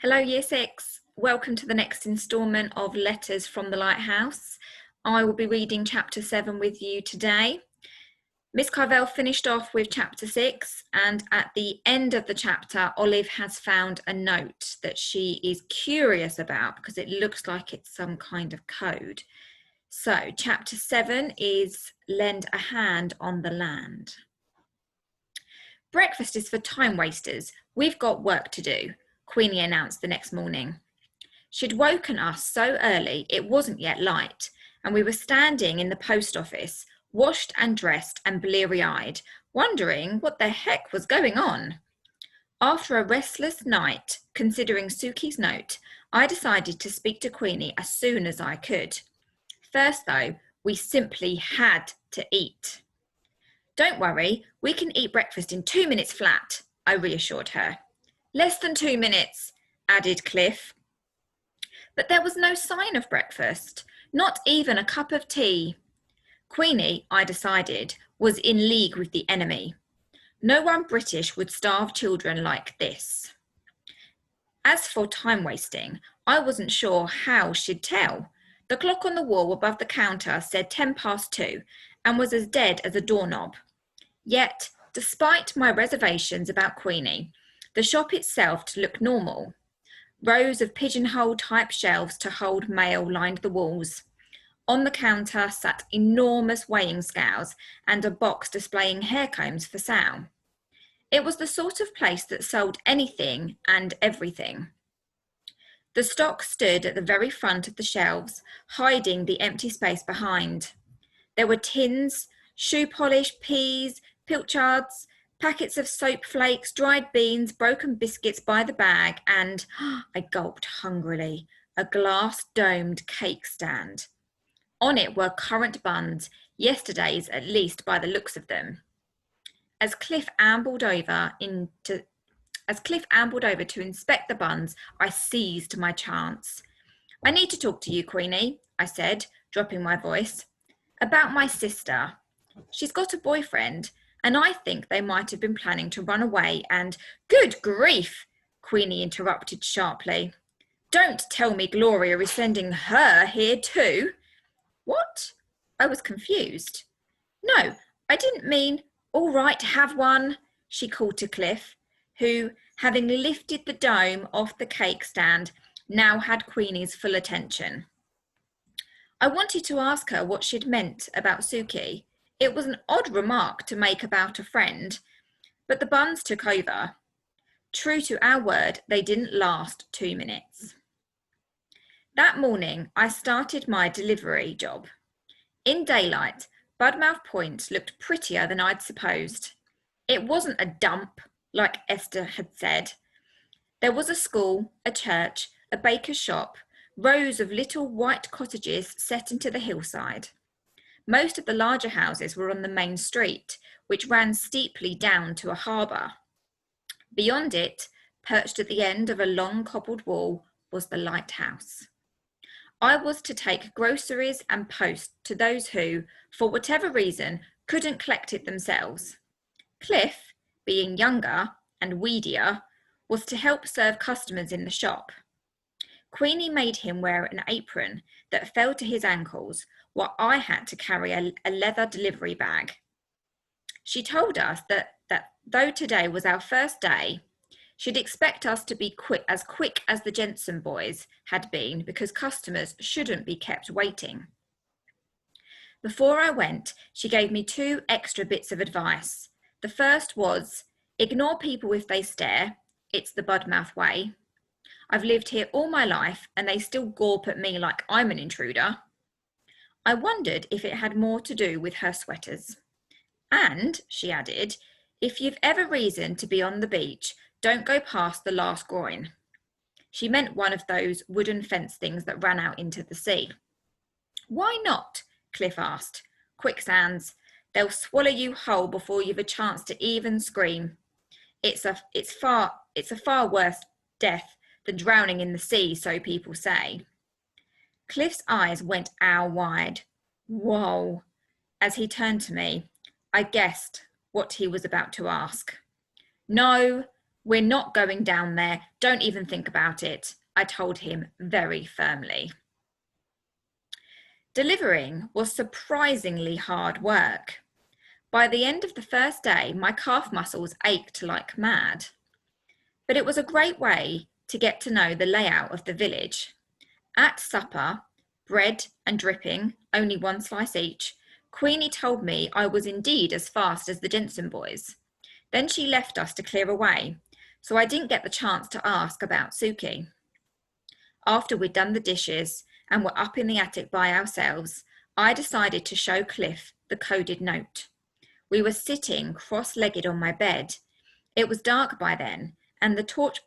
Hello, Year 6. Welcome to the next instalment of Letters from the Lighthouse. I will be reading Chapter 7 with you today. Miss Carvel finished off with Chapter 6, and at the end of the chapter, Olive has found a note that she is curious about because it looks like it's some kind of code. So, Chapter 7 is Lend a Hand on the Land. Breakfast is for time wasters. We've got work to do, Queenie announced the next morning. She'd woken us so early it wasn't yet light, and we were standing in the post office, washed and dressed and bleary-eyed, wondering what the heck was going on. After a restless night, considering Suki's note, I decided to speak to Queenie as soon as I could. First, though, we simply had to eat. Don't worry, we can eat breakfast in 2 minutes flat, I reassured her. Less than 2 minutes, added Cliff. But there was no sign of breakfast, not even a cup of tea. Queenie, I decided, was in league with the enemy. No one British would starve children like this. As for time wasting, I wasn't sure how she'd tell. The clock on the wall above the counter said 2:10 and was as dead as a doorknob. Yet, despite my reservations about Queenie, the shop itself looked normal. Rows of pigeonhole-type shelves to hold mail lined the walls. On the counter sat enormous weighing scales and a box displaying hair combs for sale. It was the sort of place that sold anything and everything. The stock stood at the very front of the shelves, hiding the empty space behind. There were tins, shoe polish, peas, pilchards, packets of soap flakes, dried beans, broken biscuits by the bag, and, I gulped hungrily, a glass-domed cake stand. On it were currant buns, yesterday's at least by the looks of them. As Cliff ambled over to inspect the buns, I seized my chance. I need to talk to you, Queenie, I said, dropping my voice. About my sister. She's got a boyfriend, and I think they might have been planning to run away and... Good grief, Queenie interrupted sharply. Don't tell me Gloria is sending her here too. What? I was confused. No, I didn't mean, all right, have one, she called to Cliff, who, having lifted the dome off the cake stand, now had Queenie's full attention. I wanted to ask her what she'd meant about Suki. It was an odd remark to make about a friend, but the buns took over. True to our word, they didn't last 2 minutes. That morning, I started my delivery job. In daylight, Budmouth Point looked prettier than I'd supposed. It wasn't a dump, like Esther had said. There was a school, a church, a baker's shop, rows of little white cottages set into the hillside. Most of the larger houses were on the main street, which ran steeply down to a harbour. Beyond it, perched at the end of a long cobbled wall, was the lighthouse. I was to take groceries and post to those who, for whatever reason, couldn't collect it themselves. Cliff, being younger and weedier, was to help serve customers in the shop. Queenie made him wear an apron that fell to his ankles, while I had to carry a leather delivery bag. She told us that though today was our first day, she'd expect us to be as quick as the Jensen boys had been because customers shouldn't be kept waiting. Before I went, she gave me 2 extra bits of advice. The first was, ignore people if they stare. It's the Budmouth way. I've lived here all my life and they still gawp at me like I'm an intruder. I wondered if it had more to do with her sweaters. And, she added, if you've ever reason to be on the beach, don't go past the last groin. She meant one of those wooden fence things that ran out into the sea. Why not? Cliff asked. Quicksands. They'll swallow you whole before you've a chance to even scream. It's a far worse death than drowning in the sea, so people say. Cliff's eyes went owl wide. Whoa. As he turned to me, I guessed what he was about to ask. No, We're not going down there. Don't even think about it, I told him very firmly. Delivering was surprisingly hard work. By the end of the first day, my calf muscles ached like mad. But it was a great way to get to know the layout of the village. At supper, bread and dripping, only one slice each, Queenie told me I was indeed as fast as the Jensen boys. Then she left us to clear away, so I didn't get the chance to ask about Suki. After we'd done the dishes and were up in the attic by ourselves, I decided to show Cliff the coded note. We were sitting cross-legged on my bed. It was dark by then, and the torch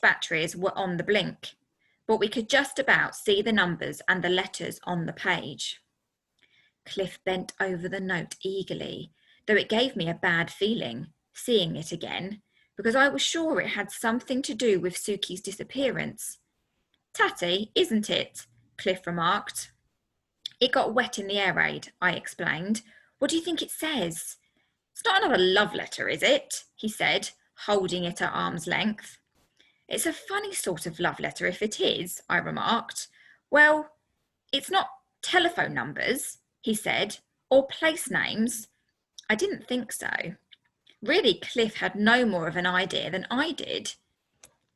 batteries were on the blink, but we could just about see the numbers and the letters on the page. Cliff bent over the note eagerly, though it gave me a bad feeling, seeing it again, because I was sure it had something to do with Suki's disappearance. Tatty, isn't it? Cliff remarked. It got wet in the air raid, I explained. What do you think it says? It's not another love letter, is it? He said, holding it at arm's length. It's a funny sort of love letter if it is, I remarked. Well, it's not telephone numbers, he said, or place names. I didn't think so. Really, Cliff had no more of an idea than I did.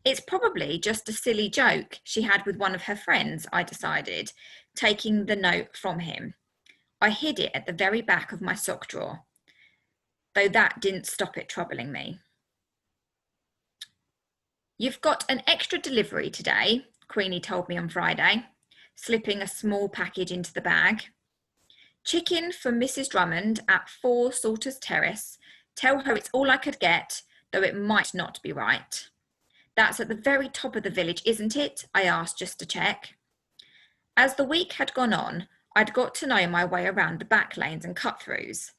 It's probably just a silly joke she had with one of her friends, I decided, taking the note from him. I hid it at the very back of my sock drawer, though that didn't stop it troubling me. You've got an extra delivery today, Queenie told me on Friday, slipping a small package into the bag. Chicken for Mrs. Drummond at 4 Salters Terrace. Tell her it's all I could get, though it might not be right. That's at the very top of the village, isn't it? I asked just to check. As the week had gone on, I'd got to know my way around the back lanes and cut-throughs.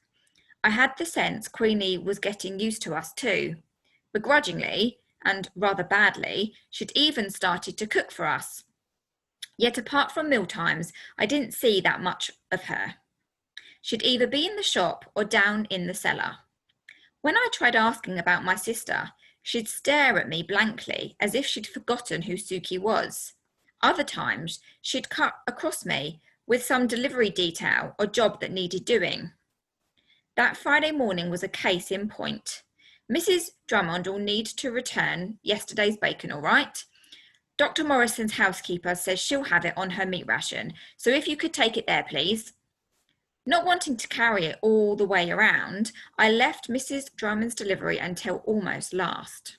I had the sense Queenie was getting used to us too. Begrudgingly, and rather badly, she'd even started to cook for us. Yet apart from mealtimes, I didn't see that much of her. She'd either be in the shop or down in the cellar. When I tried asking about my sister, she'd stare at me blankly as if she'd forgotten who Suki was. Other times, she'd cut across me with some delivery detail or job that needed doing. That Friday morning was a case in point. Mrs. Drummond will need to return yesterday's bacon, all right? Dr. Morrison's housekeeper says she'll have it on her meat ration, so if you could take it there, please. Not wanting to carry it all the way around, I left Mrs. Drummond's delivery until almost last.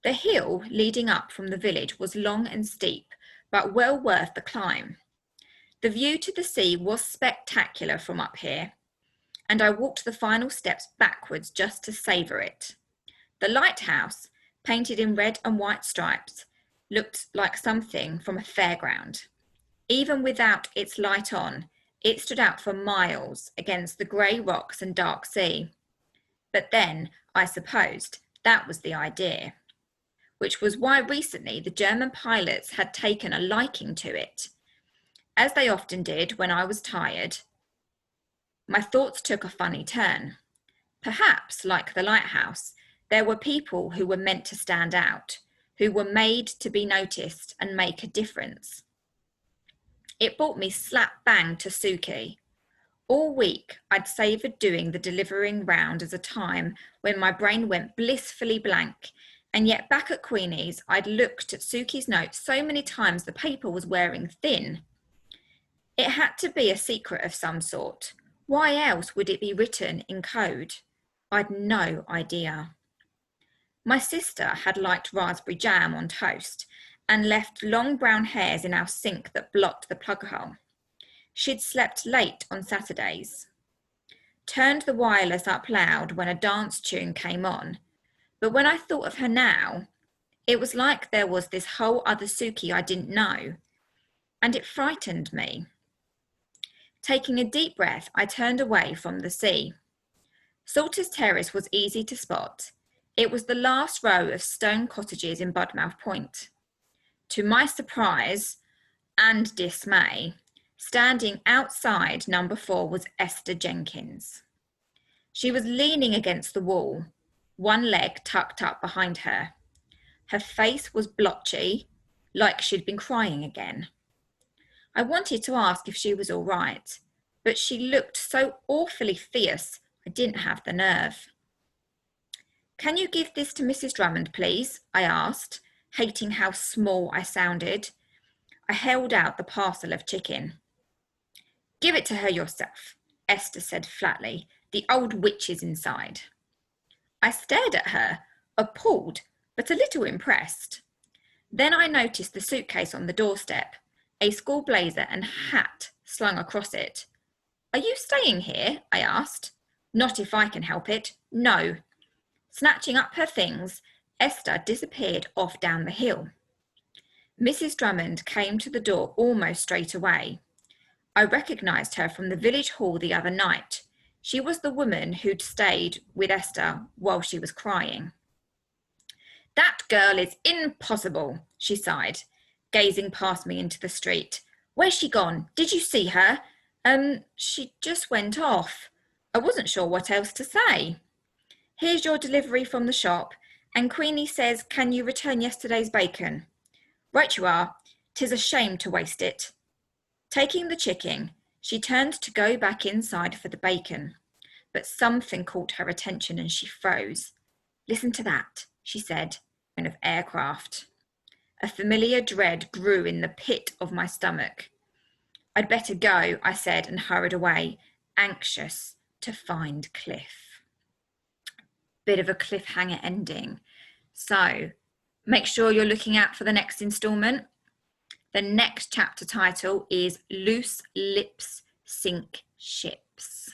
The hill leading up from the village was long and steep, but well worth the climb. The view to the sea was spectacular from up here, and I walked the final steps backwards just to savour it. The lighthouse, painted in red and white stripes, looked like something from a fairground. Even without its light on, it stood out for miles against the grey rocks and dark sea. But then, I supposed, that was the idea, which was why recently the German pilots had taken a liking to it. As they often did when I was tired, my thoughts took a funny turn. Perhaps, like the lighthouse, there were people who were meant to stand out, who were made to be noticed and make a difference. It brought me slap bang to Suki. All week, I'd savoured doing the delivering round as a time when my brain went blissfully blank, and yet back at Queenie's, I'd looked at Suki's note so many times the paper was wearing thin. It had to be a secret of some sort. Why else would it be written in code? I'd no idea. My sister had liked raspberry jam on toast and left long brown hairs in our sink that blocked the plug hole. She'd slept late on Saturdays, turned the wireless up loud when a dance tune came on, but when I thought of her now, it was like there was this whole other Suki I didn't know, and it frightened me. Taking a deep breath, I turned away from the sea. Salters Terrace was easy to spot. It was the last row of stone cottages in Budmouth Point. To my surprise and dismay, standing outside number 4 was Esther Jenkins. She was leaning against the wall, one leg tucked up behind her. Her face was blotchy, like she'd been crying again. I wanted to ask if she was all right, but she looked so awfully fierce I didn't have the nerve. "Can you give this to Mrs. Drummond, please?" I asked, hating how small I sounded. I held out the parcel of chicken. "Give it to her yourself," Esther said flatly. "The old witch is inside." I stared at her, appalled, but a little impressed. Then I noticed the suitcase on the doorstep, a school blazer and hat slung across it. "Are you staying here?" I asked. "Not if I can help it. No." Snatching up her things, Esther disappeared off down the hill. Mrs. Drummond came to the door almost straight away. I recognised her from the village hall the other night. She was the woman who'd stayed with Esther while she was crying. "That girl is impossible," she sighed, gazing past me into the street. "Where's she gone? Did you see her?" She just went off." I wasn't sure what else to say. "Here's your delivery from the shop, and Queenie says, can you return yesterday's bacon?" "Right you are. 'Tis a shame to waste it." Taking the chicken, she turned to go back inside for the bacon, but something caught her attention and she froze. "Listen to that," she said, in a tone of aircraft. A familiar dread grew in the pit of my stomach. "I'd better go," I said and hurried away, anxious to find Cliff. Bit of a cliffhanger ending. So make sure you're looking out for the next instalment. The next chapter title is Loose Lips Sink Ships.